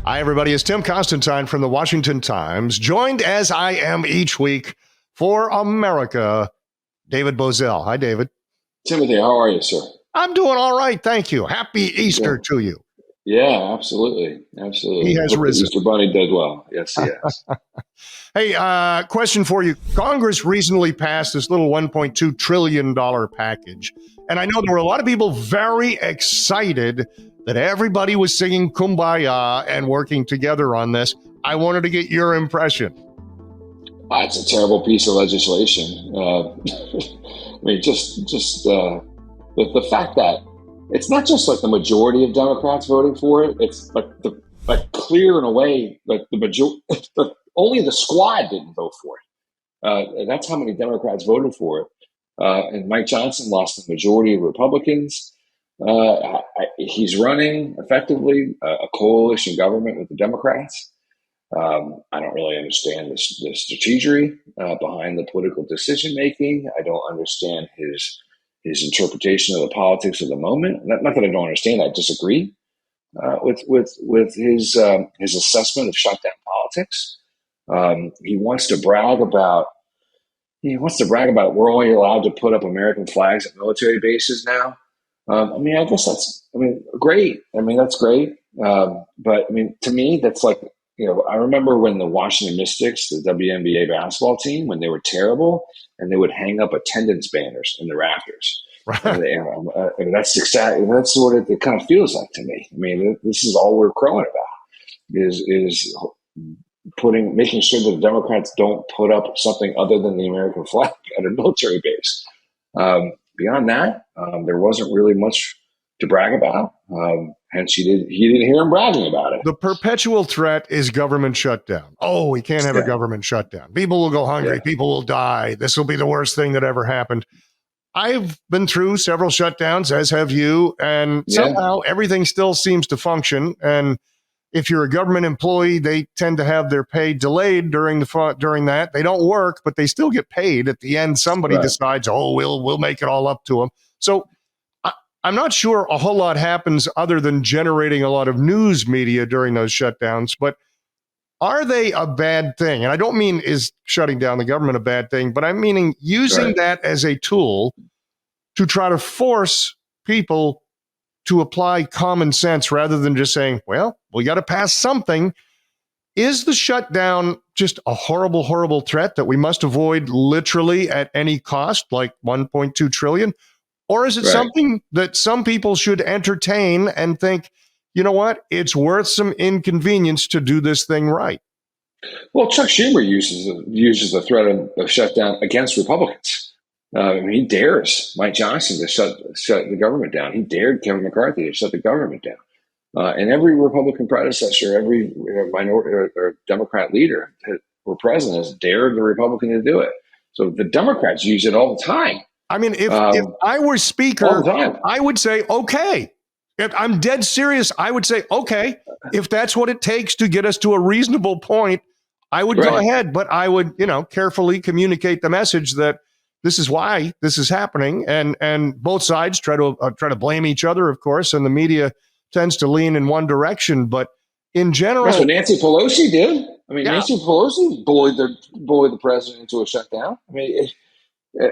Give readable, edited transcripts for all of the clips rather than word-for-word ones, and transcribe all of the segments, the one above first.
Hi, everybody. It's Tim Constantine from the Washington Times, joined as I am each week for America, David Bozell. Hi, David. Timothy, how are you, sir? I'm doing all right. Thank you. Happy Easter Good. to you. Yeah, absolutely. He Absolutely. has Hope the risen. Easter Bunny did well. Yes, he has. Hey, question for you. Congress recently passed this little $1.2 trillion package. And I know there were a lot of people very excited that everybody was singing Kumbaya and working together on this. I wanted to get your impression. It's a terrible piece of legislation. I mean, the fact that it's not just like the majority of Democrats voting for it. It's like clear in a way, like the majority, only the squad didn't vote for it. And that's how many Democrats voted for it. And Mike Johnson lost the majority of Republicans. He's running effectively a coalition government with the Democrats. I don't really understand the strategy behind the political decision making. I don't understand his interpretation of the politics of the moment. Not that I don't understand. I disagree with his assessment of shutdown politics. He wants to brag about we're only allowed to put up American flags at military bases now. I mean, I guess great. I mean, that's great. But I mean, to me, that's like, I remember when the Washington Mystics, the WNBA basketball team, when they were terrible and they would hang up attendance banners in the rafters. And that's what it kind of feels like to me. I mean, this is all we're crowing about is making sure that the Democrats don't put up something other than the American flag at a military base. Beyond that, there wasn't really much to brag about. Hence, he didn't hear him bragging about it. The perpetual threat is government shutdown. Oh, we can't have a government shutdown. People will go hungry. Yeah. People will die. This will be the worst thing that ever happened. I've been through several shutdowns, as have you, and somehow everything still seems to function. And if you're a government employee, they tend to have their pay delayed during that. They don't work, but they still get paid. At the end, somebody decides, we'll make it all up to them. So I'm not sure a whole lot happens other than generating a lot of news media during those shutdowns, but are they a bad thing? And I don't mean is shutting down the government a bad thing, but I'm meaning using that as a tool to try to force people to apply common sense rather than just saying, well, we got to pass something. Is the shutdown just a horrible, horrible threat that we must avoid literally at any cost, like $1.2 trillion? Or is it something that some people should entertain and think, you know what, it's worth some inconvenience to do this thing right? Well, Chuck Schumer uses the threat of shutdown against Republicans. He dares Mike Johnson to shut the government down. He dared Kevin McCarthy to shut the government down. And every Republican predecessor, every minority or Democrat leader or president has dared the Republican to do it. So the Democrats use it all the time. I mean, if I were speaker, I would say, okay. If I'm dead serious, I would say, okay, if that's what it takes to get us to a reasonable point, I would go ahead. But I would, carefully communicate the message that this is why this is happening. And both sides try to blame each other, of course, and the media tends to lean in one direction. But in general, that's what Nancy Pelosi did. I mean, Nancy Pelosi bullied the president into a shutdown. I mean,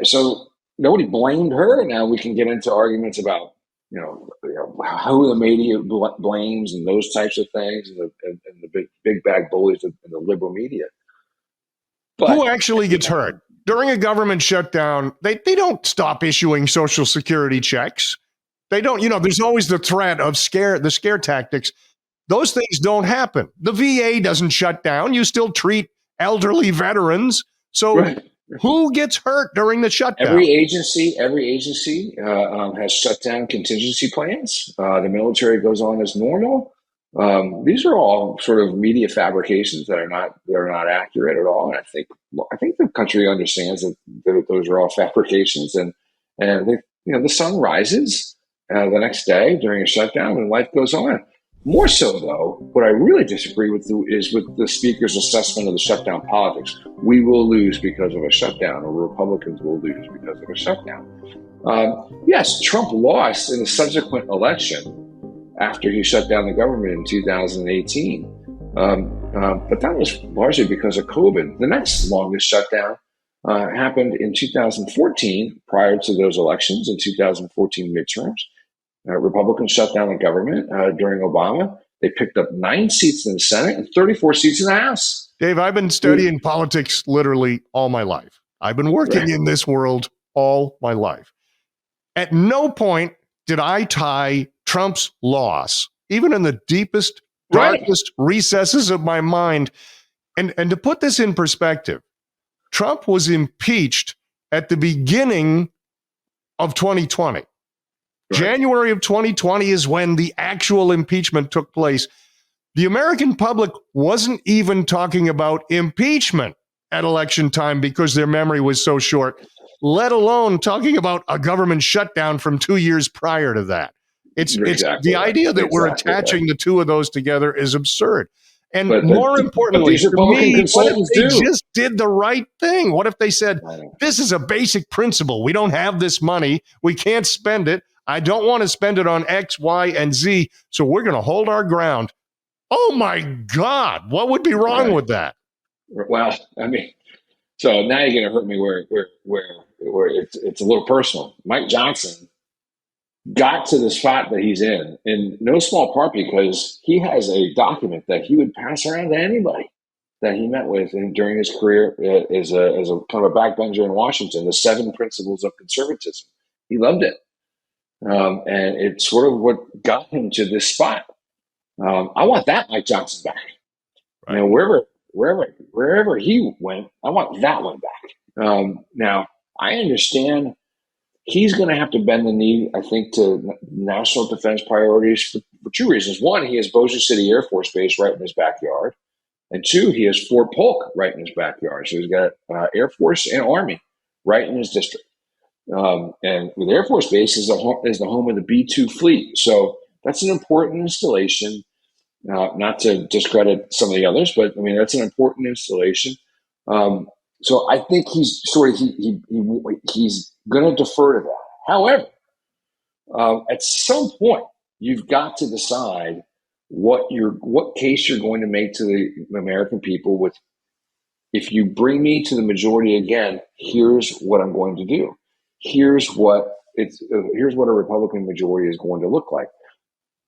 so nobody blamed her. Now we can get into arguments about who the media blames and those types of things, and the big bag bullies in the liberal media. But who actually gets hurt during a government shutdown? They don't stop issuing Social Security checks. They don't. There's always the threat of the scare tactics. Those things don't happen. The VA doesn't shut down. You still treat elderly veterans. So who gets hurt during the shutdown? Every agency has shut down contingency plans. The military goes on as normal. These are all sort of media fabrications that are not accurate at all. And I think the country understands that those are all fabrications. And the sun rises the next day during a shutdown, and life goes on. More so, though, what I really disagree with is with the speaker's assessment of the shutdown politics. We will lose because of a shutdown, or Republicans will lose because of a shutdown. Yes, Trump lost in the subsequent election after he shut down the government in 2018. But that was largely because of COVID. The next longest shutdown happened in 2014, prior to those elections in 2014 midterms. Republicans shut down the government during Obama. They picked up 9 seats in the Senate and 34 seats in the House. Dave, I've been studying politics literally all my life. I've been working in this world all my life. At no point did I tie Trump's loss, even in the deepest, darkest recesses of my mind. And to put this in perspective, Trump was impeached at the beginning of 2020. Right. January of 2020 is when the actual impeachment took place. The American public wasn't even talking about impeachment at election time because their memory was so short, let alone talking about a government shutdown from 2 years prior to that. It's the idea that we're attaching the two of those together is absurd. And more importantly, to me, what if they just did the right thing? What if they said, this is a basic principle. We don't have this money. We can't spend it. I don't want to spend it on X, Y, and Z. So we're going to hold our ground. Oh, my God. What would be wrong with that? Well, I mean, so now you're going to hurt me where it's a little personal. Mike Johnson got to the spot that he's in no small part because he has a document that he would pass around to anybody that he met with during his career as a kind of a backbencher in Washington, the 7 Principles of Conservatism. He loved it. And it's sort of what got him to this spot. I want that Mike Johnson back. Right. You know, wherever he went, I want that one back. Now, I understand he's going to have to bend the knee, I think, to national defense priorities for 2 reasons. One, he has Bossier City Air Force Base right in his backyard. And 2, he has Fort Polk right in his backyard. So he's got Air Force and Army right in his district. And the Air Force Base is the home of the B-2 fleet. So that's an important installation. Not to discredit some of the others, but I mean, that's an important installation. So I think he's going to defer to that. However, at some point, you've got to decide what case you're going to make to the American people with, if you bring me to the majority again, here's what I'm going to do. Here's what a Republican majority is going to look like.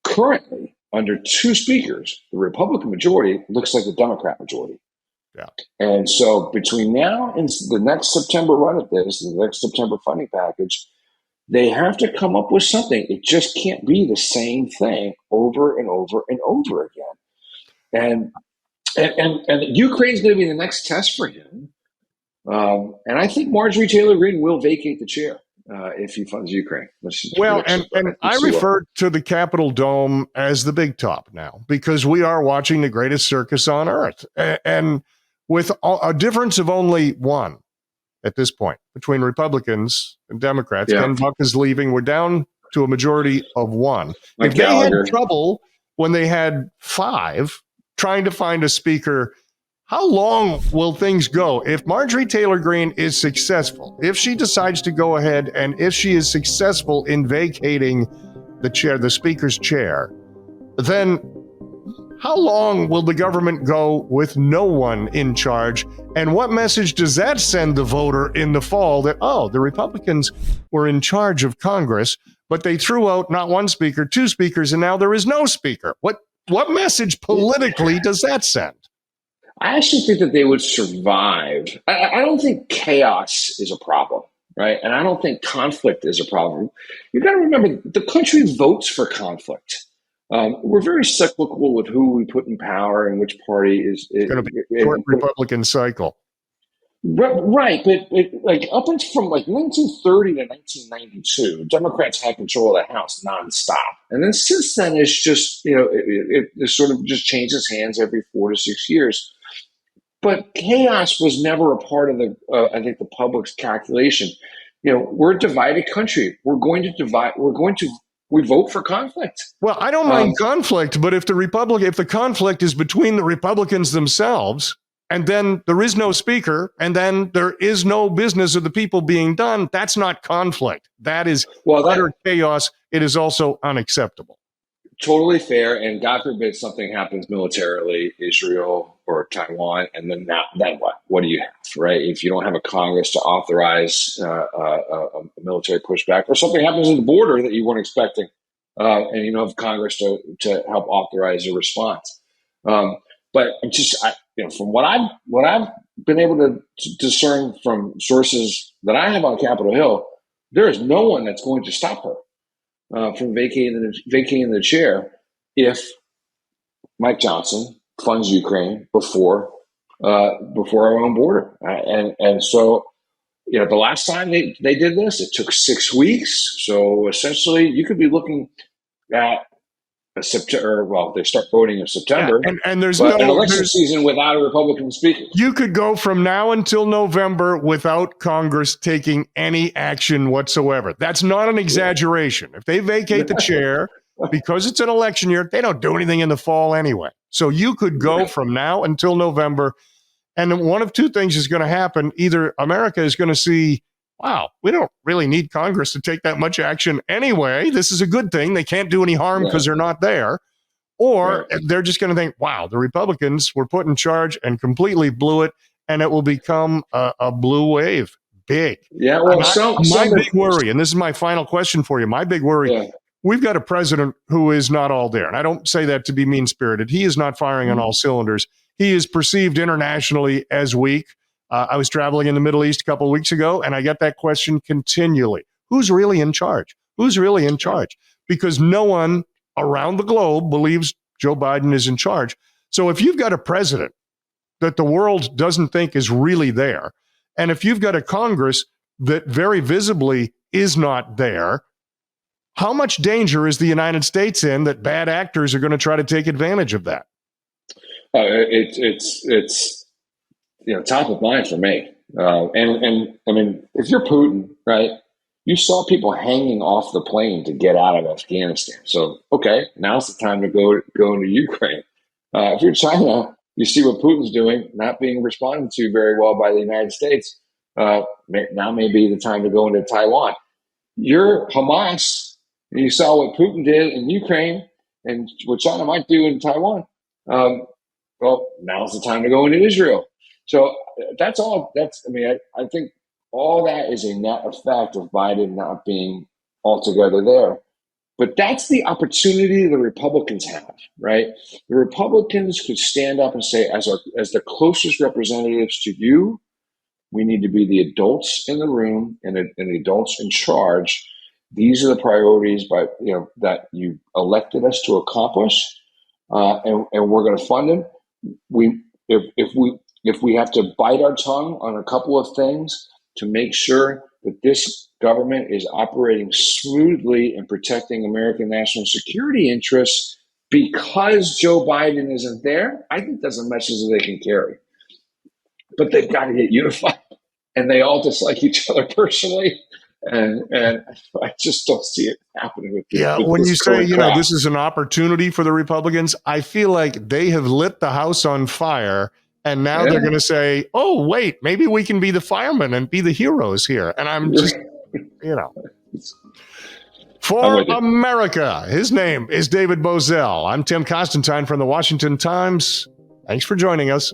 Currently, under 2 speakers, the Republican majority looks like the Democrat majority. Yeah. And so between now and the next September run at this, the next September funding package, they have to come up with something. It just can't be the same thing over and over and over again. And Ukraine's going to be the next test for him. And I think Marjorie Taylor Greene will vacate the chair if he funds Ukraine. And I refer to the Capitol Dome as the big top now because we are watching the greatest circus on earth. And with a difference of only 1 at this point between Republicans and Democrats, Ken Buck is leaving. We're down to a majority of 1. If they had trouble when they had 5 trying to find a speaker, how long will things go? If Marjorie Taylor Greene is successful, if she decides to go ahead and if she is successful in vacating the speaker's chair, then how long will the government go with no one in charge? And what message does that send the voter in the fall that, the Republicans were in charge of Congress, but they threw out not 1 speaker, 2 speakers, and now there is no speaker? What message politically does that send? I actually think that they would survive. I don't think chaos is a problem, right? And I don't think conflict is a problem. You've got to remember, the country votes for conflict. We're very cyclical with who we put in power and which party is going to be a short Republican cycle. Right, but like up until from like 1930 to 1992, Democrats had control of the House nonstop, and then since then it's just it sort of just changes hands every 4 to 6 years. But chaos was never a part of I think the public's calculation. We're a divided country. We're going to divide. We vote for conflict. Well, I don't mind conflict, but if the conflict is between the Republicans themselves, and then there is no speaker, and then there is no business of the people being done, that's not conflict. That is utter chaos. It is also unacceptable. totally fair. And God forbid something happens militarily, Israel or Taiwan, and then what? What do you have, right? If you don't have a Congress to authorize a military pushback, or something happens at the border that you weren't expecting, and you don't have Congress to help authorize a response. But from what I've been able to discern from sources that I have on Capitol Hill, there is no one that's going to stop her from vacating the chair if Mike Johnson funds Ukraine before our own border. And so, the last time they did this, it took 6 weeks. So essentially, you could be looking at September. Well, they start voting in September, and there's an election season without a Republican speaker. You could go from now until November without Congress taking any action whatsoever. That's not an exaggeration. If they vacate the chair because it's an election year, they don't do anything in the fall anyway. So you could go from now until November, and one of two things is going to happen. Either America is going to see, wow, we don't really need Congress to take that much action anyway. This is a good thing. They can't do any harm because they're not there. Or they're just going to think, wow, the Republicans were put in charge and completely blew it, and it will become a blue wave. Big. Yeah, well, my big worry, and this is my final question for you, my big worry, we've got a president who is not all there. And I don't say that to be mean-spirited. He is not firing on all cylinders. He is perceived internationally as weak. I was traveling in the Middle East a couple of weeks ago, and I get that question continually. Who's really in charge? Who's really in charge? Because no one around the globe believes Joe Biden is in charge. So if you've got a president that the world doesn't think is really there, and if you've got a Congress that very visibly is not there, how much danger is the United States in that bad actors are going to try to take advantage of that? It's top of mind for me. And I mean, if you're Putin, right, you saw people hanging off the plane to get out of Afghanistan. So, okay, now's the time to go into Ukraine. If you're China, you see what Putin's doing, not being responded to very well by the United States. Now may be the time to go into Taiwan. You're Hamas, and you saw what Putin did in Ukraine and what China might do in Taiwan. Well, now's the time to go into Israel. So that's all. I think all that is a net effect of Biden not being altogether there. But that's the opportunity the Republicans have, right? The Republicans could stand up and say, as the closest representatives to you, we need to be the adults in the room and the adults in charge. These are the priorities that you elected us to accomplish, and we're going to fund them. If we have to bite our tongue on a couple of things to make sure that this government is operating smoothly and protecting American national security interests because Joe Biden isn't there, I think that's a message that they can carry. But they've got to get unified, and they all dislike each other personally. And I just don't see it happening with this. When you say, this is an opportunity for the Republicans, I feel like they have lit the house on fire, and now they're going to say, oh, wait, maybe we can be the firemen and be the heroes here. And I'm just, For America, his name is David Bozell. I'm Tim Constantine from the Washington Times. Thanks for joining us.